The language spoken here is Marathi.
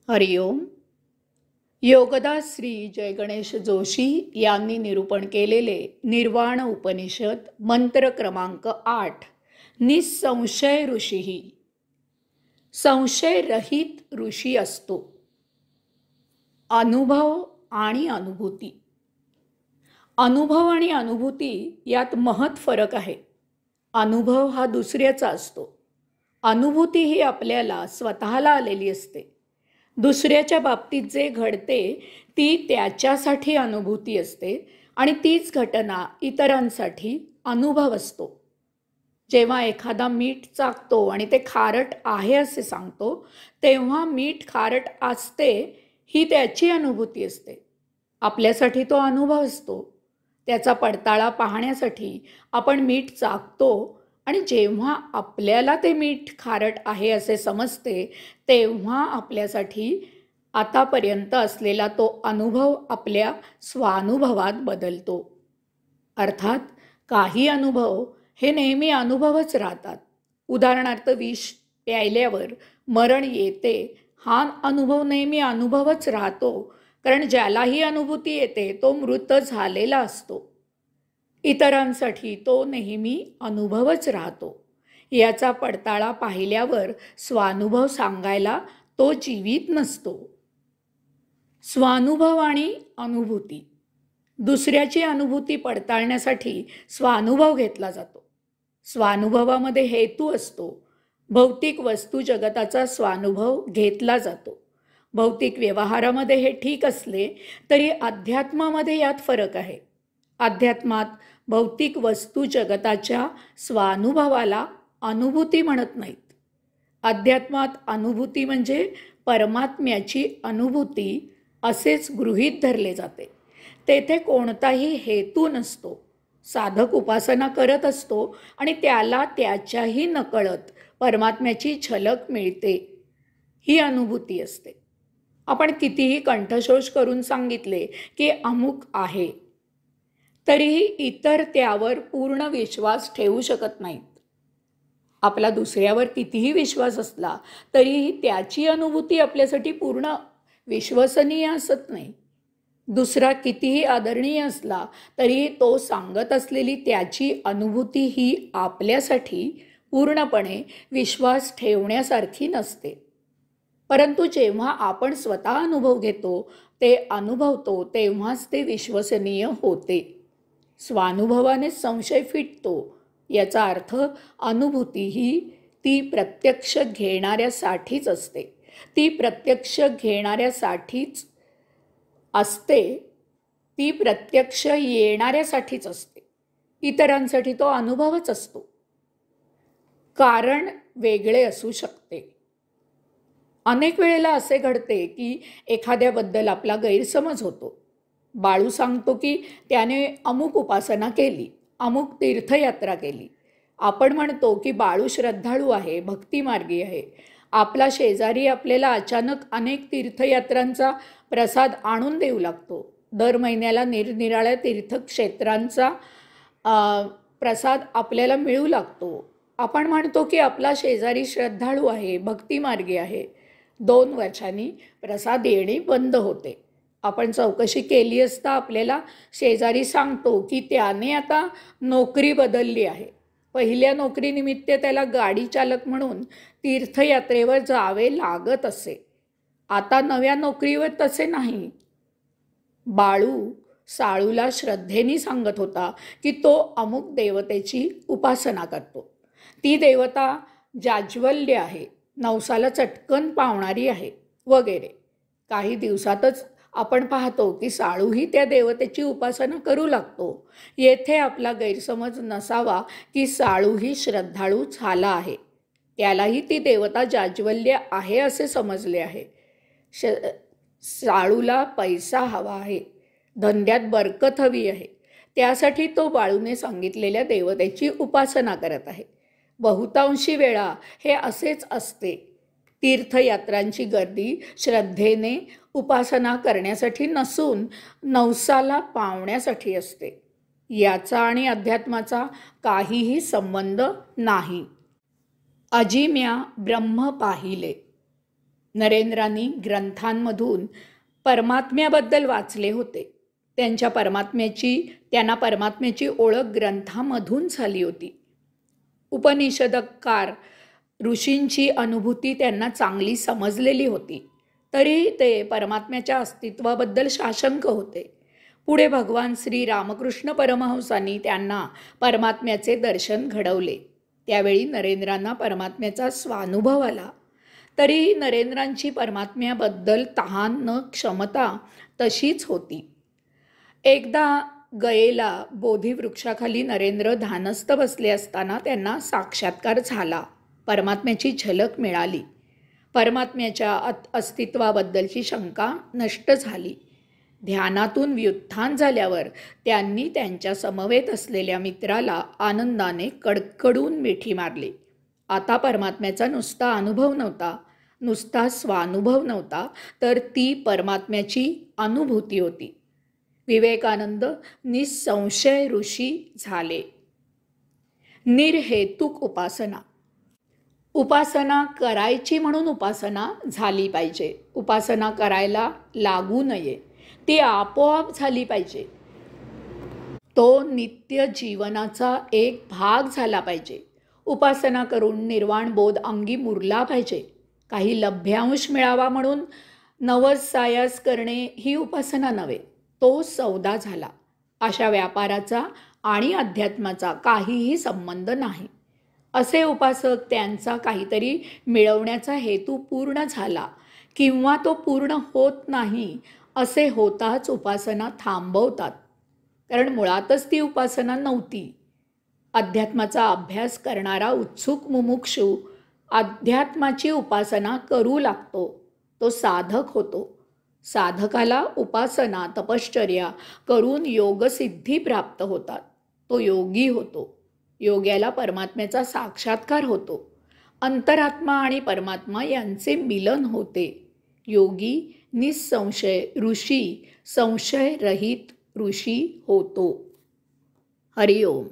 हरिओम. योगदास श्री जय गणेश जोशी यांनी निरूपण केलेले निर्वाण उपनिषद मंत्र क्रमांक 8. निसंशय ऋषी. संशय रहित ऋषी असतो. अनुभव आणि अनुभूती. अनुभव आणि अनुभूती यात महत् फरक आहे. अनुभव हा दुसऱ्याचा असतो. अनुभूती ही आपल्याला स्वतःला आलेली असते. दुसऱ्याच्या बाबतीत जे घडते ती त्याच्यासाठी अनुभूती असते आणि तीच घटना इतरांसाठी अनुभव असतो. जेव्हा एखादा मीठ चाखतो आणि ते खारट आहे असे सांगतो तेव्हा मीठ खारट असते ही त्याची अनुभूती असते. आपल्यासाठी तो अनुभव असतो. त्याचा पडताळा पाहण्यासाठी आपण मीठ चाखतो आणि जेव्हा आपल्याला ते मीठ खारट आहे असे समजते तेव्हा आपल्यासाठी आतापर्यंत असलेला तो अनुभव आपल्या स्वानुभवात बदलतो. अर्थात काही अनुभव हे नेहमी अनुभवच राहतात. उदाहरणार्थ विष प्यायल्यावर मरण येते हा अनुभव नेहमी अनुभवच राहतो, कारण ज्यालाही अनुभूती येते तो मृत झालेला असतो. इतरांसाठी तो नेहमी अनुभवच राहतो. याचा पडताळा पाहिल्यावर स्वानुभव सांगायला तो जीवित नसतो. स्वानुभव आणि अनुभूती. दुसऱ्याची अनुभूती पडताळण्यासाठी स्वानुभव घेतला जातो. स्वानुभवामध्ये हेतू असतो. भौतिक वस्तू जगताचा स्वानुभव घेतला जातो. भौतिक व्यवहारामध्ये हे ठीक असले तरी अध्यात्मामध्ये यात फरक आहे. अध्यात्मात भौतिक वस्तू जगताच्या स्वानुभवाला अनुभूती म्हणत नाहीत. अध्यात्मात अनुभूती म्हणजे परमात्म्याची अनुभूती असेच गृहीत धरले जाते. तेथे कोणताही हेतू नसतो. साधक उपासना करत असतो आणि त्याला त्याच्याही नकळत परमात्म्याची झलक मिळते. ही अनुभूती असते. आपण कितीही कंठशोष करून सांगितले की अमुक आहे तरीही इतर त्यावर पूर्ण विश्वास ठेवू शकत नाहीत. आपला दुसऱ्यावर कितीही विश्वास असला तरीही त्याची अनुभूती आपल्यासाठी पूर्ण विश्वसनीय असत नाही. दुसरा कितीही आदरणीय असला तरीही तो सांगत असलेली त्याची अनुभूती ही आपल्यासाठी पूर्णपणे विश्वास ठेवण्यासारखी नसते. परंतु जेव्हा आपण स्वतः अनुभव घेतो, ते अनुभवतो तेव्हाच ते विश्वसनीय होते. स्वानुभवाने संशय फिटतो. याचा अर्थ अनुभूती ही ती प्रत्यक्ष घेणाऱ्यासाठीच असते. ती प्रत्यक्ष घेणाऱ्यासाठीच असते. ती प्रत्यक्ष येणाऱ्यासाठीच असते. इतरांसाठी तो अनुभवच असतो. कारण वेगळे असू शकते. अनेक वेळेला असे घडते की एखाद्याबद्दल आपला गैरसमज होतो. बाळू सांगतो की त्याने अमुक उपासना केली, अमुक तीर्थयात्रा केली. आपण म्हणतो की बाळू श्रद्धाळू आहे, भक्तिमार्गी आहे. आपला शेजारी आपल्याला अचानक अनेक तीर्थयात्रांचा प्रसाद आणून देऊ लागतो. दर महिन्याला निरनिराळ्या तीर्थक्षेत्रांचा प्रसाद आपल्याला मिळू लागतो. आपण म्हणतो की आपला शेजारी श्रद्धाळू आहे, भक्तिमार्गी आहे. 2 वर्षांनी प्रसाद येणे बंद होते. आपण चौकशी केली असता आपल्याला शेजारी सांगतो की त्याने आता नोकरी बदलली आहे. पहिल्या नोकरीनिमित्त त्याला गाडी चालक म्हणून तीर्थयात्रेवर जावे लागत असे. आता नव्या नोकरीवर तसे नाही. बाळू साळूला श्रद्धेने सांगत होता की तो अमुक देवतेची उपासना करतो. ती देवता जाज्वल्य आहे, नवसाला चटकन पावणारी आहे वगैरे. काही दिवसातच आपण पाहतो की साळूही त्या देवतेची उपासना करू लागतो. येथे आपला गैरसमज नसावा की साळूही श्रद्धाळू झाला आहे. त्यालाही ती देवता जाज्वल्य आहे असे समजले आहे. साळूला पैसा हवा आहे, धंद्यात बरकत हवी आहे. त्यासाठी तो बाळूने सांगितलेल्या देवतेची उपासना करत आहे. बहुतांशी वेळा हे असेच असते. तीर्थयात्रांची गर्दी श्रद्धेने उपासना करण्यासाठी नसून नवसाला पावण्यासाठी असते. याचा आणि अध्यात्माचा काहीही संबंध नाही. अजिम्या ब्रह्म पाहिले. नरेंद्रांनी ग्रंथांमधून परमात्म्याबद्दल वाचले होते. त्यांना परमात्म्याची ओळख ग्रंथामधून झाली होती. उपनिषदकार ऋषींची अनुभूती त्यांना चांगली समजलेली होती. तरी ते परमात्म्याच्या अस्तित्वाबद्दल साशंक होते. पुढे भगवान श्री रामकृष्ण परमहंसांनी त्यांना परमात्म्याचे दर्शन घडवले. त्यावेळी नरेंद्रांना परमात्म्याचा स्वानुभव आला. तरी नरेंद्रांची परमात्म्याबद्दल तहान न क्षमता तशीच होती. एकदा गयेला बोधिवृक्षाखाली नरेंद्र ध्यानस्थ बसले असताना त्यांना साक्षात्कार झाला. परमात्म्याची झलक मिळाली. परमात्म्याच्या अस्तित्वाबद्दलची शंका नष्ट झाली. ध्यानातून व्युत्थान झाल्यावर त्यांनी त्यांच्या समवेत असलेल्या मित्राला आनंदाने कडकडून मिठी मारली. आता परमात्म्याचा नुसता अनुभव नव्हता, नुसता स्वानुभव नव्हता, तर ती परमात्म्याची अनुभूती होती. विवेकानंद निसंशय ऋषी झाले. निर्हेतुक उपासना. उपासना करायची म्हणून उपासना झाली पाहिजे. उपासना करायला लागू नये, ती आपोआप झाली पाहिजे. तो नित्य जीवनाचा एक भाग झाला पाहिजे. उपासना करून निर्वाण बोध अंगी मुरला पाहिजे. काही लभ्यांश मिळावा म्हणून नवस सायास करणे ही उपासना नव्हे, तो सौदा झाला. अशा व्यापाराचा आणि अध्यात्माचा काहीही संबंध नाही. असे उपासक त्यांचा काहीतरी मिळवण्याचा हेतू पूर्ण झाला किंवा तो पूर्ण होत नाही असे होताच उपासना थांबवतात. कारण मुळातच ती उपासना नव्हती. अध्यात्माचा अभ्यास करणारा उत्सुक मुमुक्षू अध्यात्माची उपासना करू लागतो. तो साधक होतो. साधकाला उपासना तपश्चर्या करून योगसिद्धी प्राप्त होतात. तो योगी होतो. योग्याला परमात्म्याचा साक्षात्कार होतो. अंतरात्मा आणि परमात्मा यांचे मिलन होते. योगी निसंशय ऋषी, संशयरहित ऋषी होतो. हरिओम.